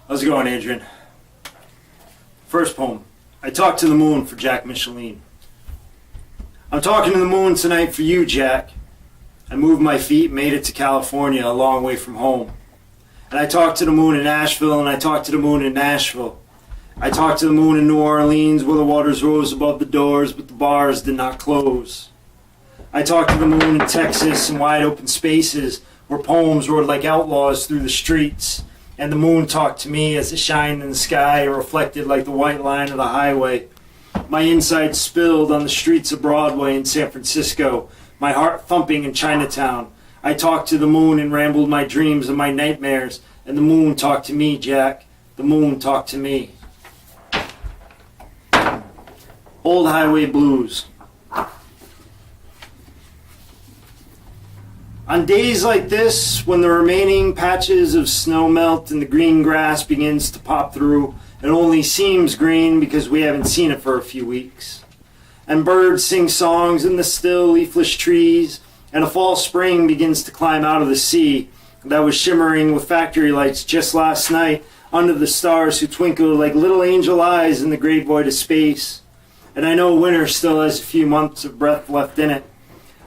How's it going, Adrian? First poem. I talked to the moon for Jack Micheline. I'm talking to the moon tonight for you, Jack. I moved my feet, made it to California, a long way from home. And I talked to the moon in Nashville, and I talked to the moon in Nashville. I talked to the moon in New Orleans, where the waters rose above the doors, but the bars did not close. I talked to the moon in Texas, in wide open spaces, where poems roared like outlaws through the streets. And the moon talked to me as it shined in the sky, reflected like the white line of the highway. My insides spilled on the streets of Broadway in San Francisco, my heart thumping in Chinatown. I talked to the moon and rambled my dreams and my nightmares, and the moon talked to me, Jack. The moon talked to me. Old Highway Blues. On days like this, when the remaining patches of snow melt and the green grass begins to pop through, it only seems green because we haven't seen it for a few weeks. And birds sing songs in the still leafless trees, and a fall spring begins to climb out of the sea that was shimmering with factory lights just last night under the stars who twinkle like little angel eyes in the great void of space. And I know winter still has a few months of breath left in it.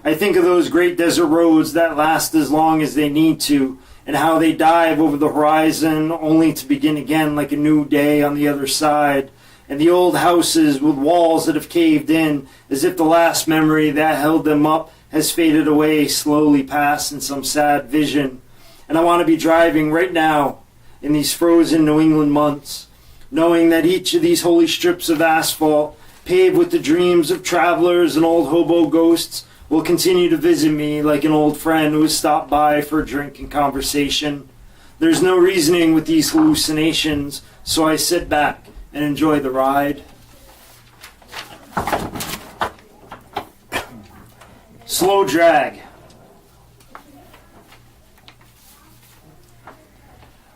I think of those great desert roads that last as long as they need to, and how they dive over the horizon only to begin again like a new day on the other side, and the old houses with walls that have caved in as if the last memory that held them up has faded away, slowly past in some sad vision. And I want to be driving right now in these frozen New England months, knowing that each of these holy strips of asphalt, paved with the dreams of travelers and old hobo ghosts, will continue to visit me like an old friend who has stopped by for a drink and conversation. There's no reasoning with these hallucinations, so I sit back and enjoy the ride. Slow drag.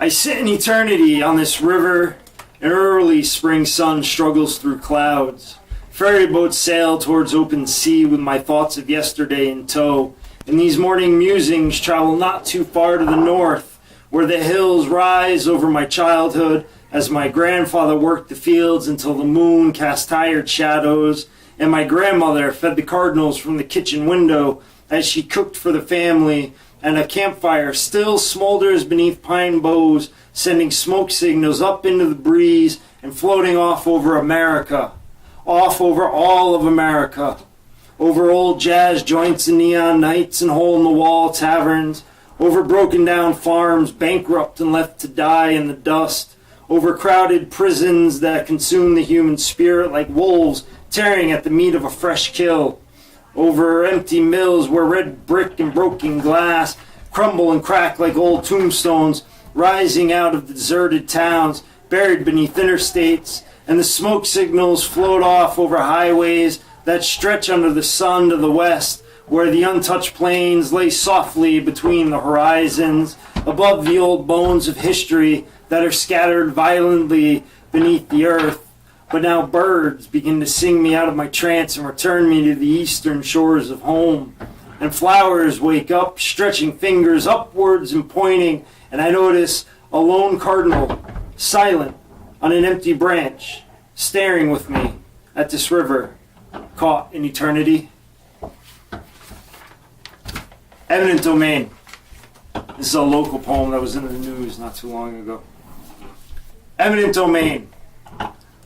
I sit in eternity on this river. An early spring sun struggles through clouds. Ferry boats sail towards open sea with my thoughts of yesterday in tow. And these morning musings travel not too far to the north, where the hills rise over my childhood as my grandfather worked the fields until the moon cast tired shadows, and my grandmother fed the cardinals from the kitchen window as she cooked for the family, and a campfire still smolders beneath pine boughs, sending smoke signals up into the breeze and floating off over America. Off over all of America, over old jazz joints and neon nights and hole-in-the-wall taverns, over broken-down farms bankrupt and left to die in the dust, over crowded prisons that consume the human spirit like wolves tearing at the meat of a fresh kill, over empty mills where red brick and broken glass crumble and crack like old tombstones, rising out of the deserted towns, buried beneath interstates, and the smoke signals float off over highways that stretch under the sun to the west, where the untouched plains lay softly between the horizons, above the old bones of history that are scattered violently beneath the earth. But now birds begin to sing me out of my trance and return me to the eastern shores of home. And flowers wake up, stretching fingers upwards and pointing, and I notice a lone cardinal, silent, on an empty branch, staring with me at this river, caught in eternity. Eminent Domain. This is a local poem that was in the news not too long ago. Eminent Domain.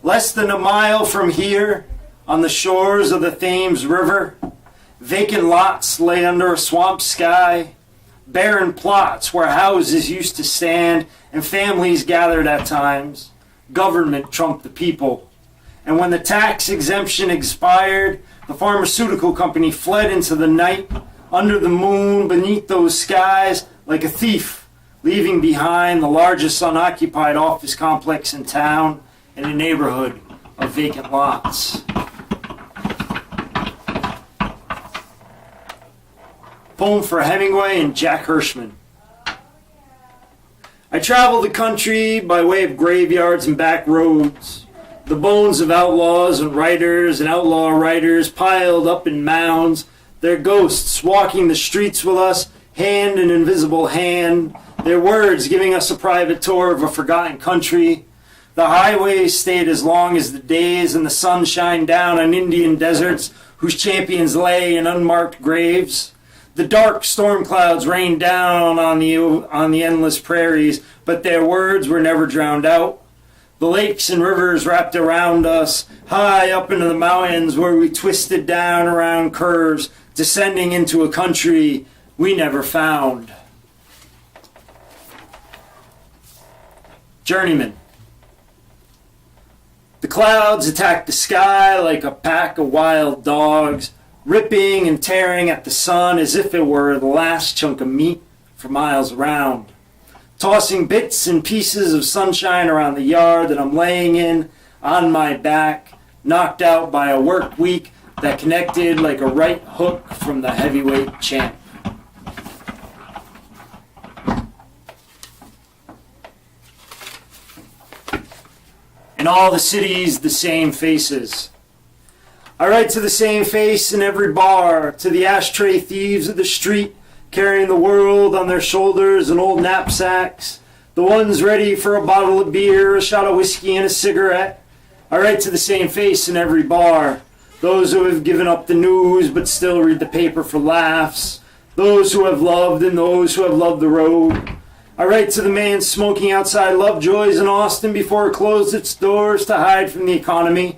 Less than a mile from here, on the shores of the Thames River, vacant lots lay under a swamp sky, barren plots where houses used to stand and families gathered at times. Government trumped the people. And when the tax exemption expired, the pharmaceutical company fled into the night, under the moon, beneath those skies, like a thief, leaving behind the largest unoccupied office complex in town and a neighborhood of vacant lots. Poem for Hemingway and Jack Hirschman. I travel the country by way of graveyards and back roads. The bones of outlaws and writers and outlaw writers piled up in mounds, their ghosts walking the streets with us, hand in invisible hand, Their words giving us a private tour of a forgotten country. The highways stayed as long as the days, and the sun shined down on Indian deserts whose champions lay in unmarked graves. The dark storm clouds rained down on the endless prairies, but their words were never drowned out. The lakes and rivers wrapped around us, high up into the mountains where we twisted down around curves, descending into a country we never found. Journeyman. The clouds attacked the sky like a pack of wild dogs, ripping and tearing at the sun as if it were the last chunk of meat for miles around. Tossing bits and pieces of sunshine around the yard that I'm laying in on my back, knocked out by a work week that connected like a right hook from the heavyweight champ. In all the cities, the same faces. I write to the same face in every bar, to the ashtray thieves of the street, carrying the world on their shoulders and old knapsacks, the ones ready for a bottle of beer, a shot of whiskey, and a cigarette. I write to the same face in every bar, those who have given up the news but still read the paper for laughs, those who have loved and those who have loved the road. I write to the man smoking outside Lovejoy's in Austin before it closed its doors to hide from the economy.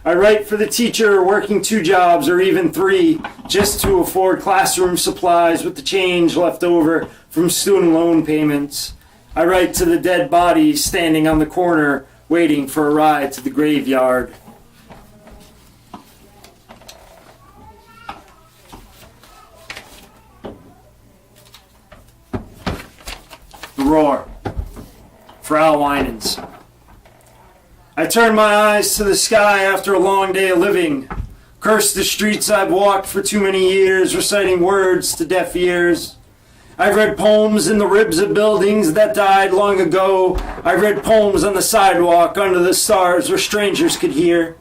I write for the teacher working 2 jobs or even 3 just to afford classroom supplies with the change left over from student loan payments. I write to the dead bodies standing on the corner waiting for a ride to the graveyard. The Roar. Frau Winans. I turn my eyes to the sky after a long day of living. Curse the streets I've walked for too many years, reciting words to deaf ears. I've read poems in the ribs of buildings that died long ago. I've read poems on the sidewalk under the stars where strangers could hear.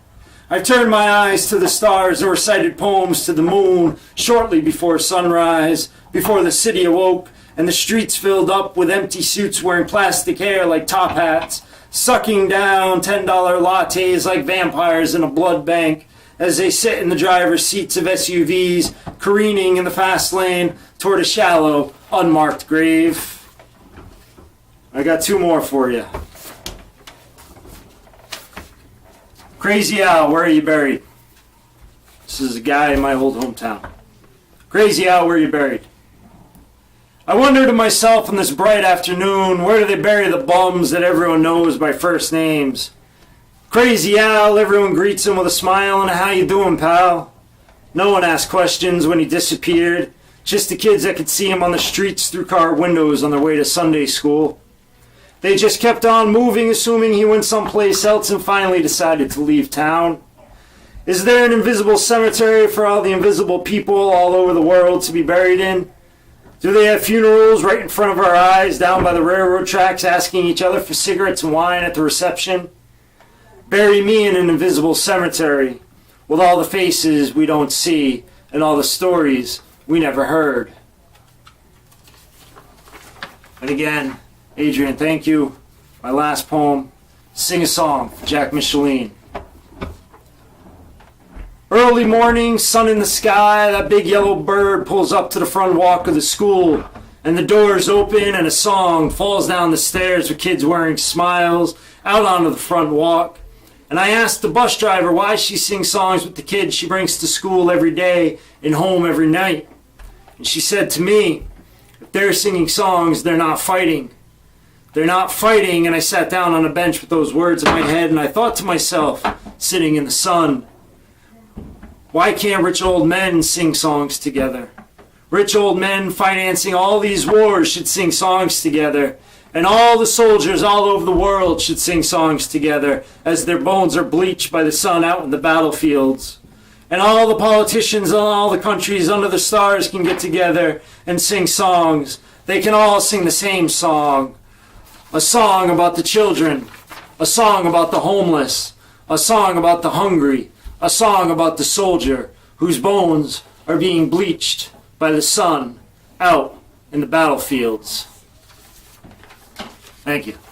I've turned my eyes to the stars and recited poems to the moon shortly before sunrise, before the city awoke and the streets filled up with empty suits wearing plastic hair like top hats, sucking down $10 lattes like vampires in a blood bank as they sit in the driver's seats of SUVs, careening in the fast lane toward a shallow, unmarked grave. I got 2 more for you. Crazy Al, where are you buried? This is a guy in my old hometown. Crazy Al, where are you buried? I wonder to myself on this bright afternoon, where do they bury the bums that everyone knows by first names? Crazy Al, everyone greets him with a smile and a how you doing, pal? No one asked questions when he disappeared, just the kids that could see him on the streets through car windows on their way to Sunday school. They just kept on moving, assuming he went someplace else and finally decided to leave town. Is there an invisible cemetery for all the invisible people all over the world to be buried in? Do they have funerals right in front of our eyes down by the railroad tracks asking each other for cigarettes and wine at the reception? Bury me in an invisible cemetery with all the faces we don't see and all the stories we never heard. And again, Adrian, thank you. My last poem, Sing a Song for Jack Micheline. Early morning, sun in the sky, that big yellow bird pulls up to the front walk of the school, and the doors open and a song falls down the stairs with kids wearing smiles out onto the front walk. And I asked the bus driver why she sings songs with the kids she brings to school every day and home every night. And she said to me, if they're singing songs, they're not fighting. They're not fighting. And I sat down on a bench with those words in my head, and I thought to myself, sitting in the sun, why can't rich old men sing songs together? Rich old men financing all these wars should sing songs together. And all the soldiers all over the world should sing songs together as their bones are bleached by the sun out in the battlefields. And all the politicians in all the countries under the stars can get together and sing songs. They can all sing the same song. A song about the children. A song about the homeless. A song about the hungry. A song about the soldier whose bones are being bleached by the sun out in the battlefields. Thank you.